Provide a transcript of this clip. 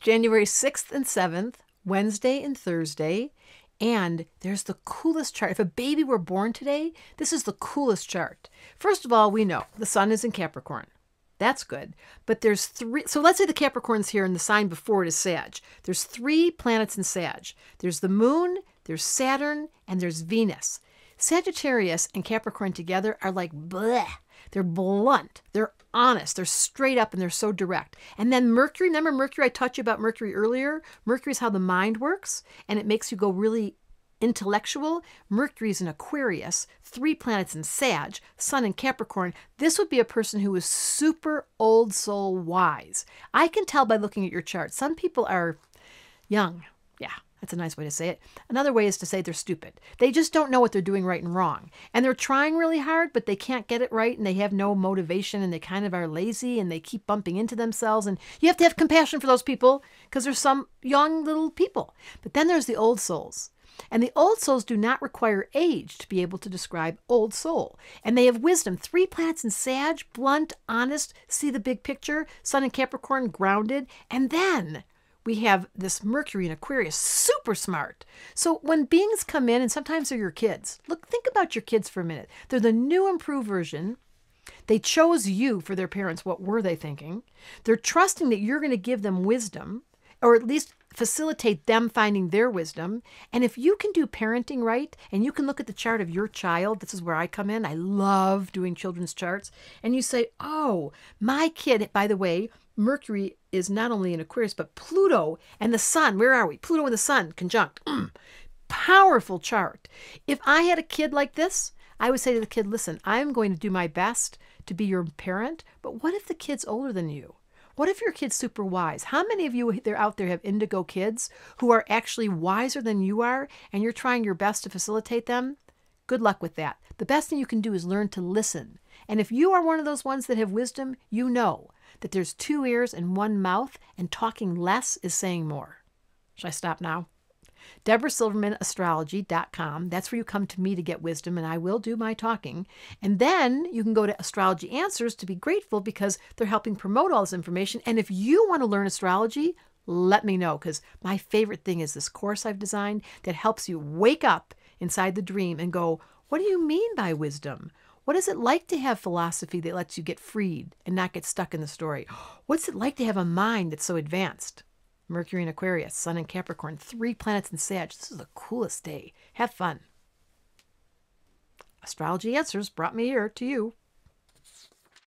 January 6th and 7th, Wednesday and Thursday. And there's the coolest chart. If a baby were born today, this is the coolest chart. First of all, we know the sun is in Capricorn. That's good. But there's three. So let's say the Capricorn's here and the sign before it is Sag. There's 3 planets in Sag. There's the moon, there's Saturn, and there's Venus. Sagittarius and Capricorn together are like bleh. They're blunt. They're honest. They're straight up and they're so direct. And then Mercury, remember Mercury? I taught you about Mercury earlier. Mercury is how the mind works and it makes you go really intellectual. Mercury is in Aquarius, 3 planets in Sag, Sun in Capricorn. This would be a person who is super old soul wise. I can tell by looking at your chart. Some people are young. Yeah. That's a nice way to say it. Another way is to say they're stupid. They just don't know what they're doing right and wrong. And they're trying really hard, but they can't get it right and they have no motivation and they kind of are lazy and they keep bumping into themselves. And you have to have compassion for those people because there's some young little people. But then there's the old souls. And the old souls do not require age to be able to describe old soul. And they have wisdom. 3 planets in Sag, blunt, honest, see the big picture, Sun in Capricorn, grounded. And then we have this Mercury in Aquarius, super smart. So when beings come in, and sometimes they're your kids, look, think about your kids for a minute. They're the new improved version. They chose you for their parents. What were they thinking? They're trusting that you're going to give them wisdom, or at least facilitate them finding their wisdom. And if you can do parenting right, and you can look at the chart of your child, this is where I come in. I love doing children's charts. And you say, oh, my kid, by the way, Mercury is not only in Aquarius, but Pluto and the sun. Where are we? Pluto and the sun conjunct. Powerful chart. If I had a kid like this, I would say to the kid, listen, I'm going to do my best to be your parent, but what if the kid's older than you? What if your kid's super wise? How many of you out there have indigo kids who are actually wiser than you are and you're trying your best to facilitate them? Good luck with that. The best thing you can do is learn to listen. And if you are one of those ones that have wisdom, you know that there's 2 ears and 1 mouth, and talking less is saying more. Should I stop now? Debra Silverman, Astrology.com. That's where you come to me to get wisdom, and I will do my talking. And then you can go to Astrology Answers to be grateful because they're helping promote all this information. And if you want to learn astrology, let me know, because my favorite thing is this course I've designed that helps you wake up inside the dream and go, what do you mean by wisdom? What is it like to have philosophy that lets you get freed and not get stuck in the story? What's it like to have a mind that's so advanced? Mercury in Aquarius, Sun in Capricorn, 3 planets in Sag. This is the coolest day. Have fun. Astrology Answers brought me here to you.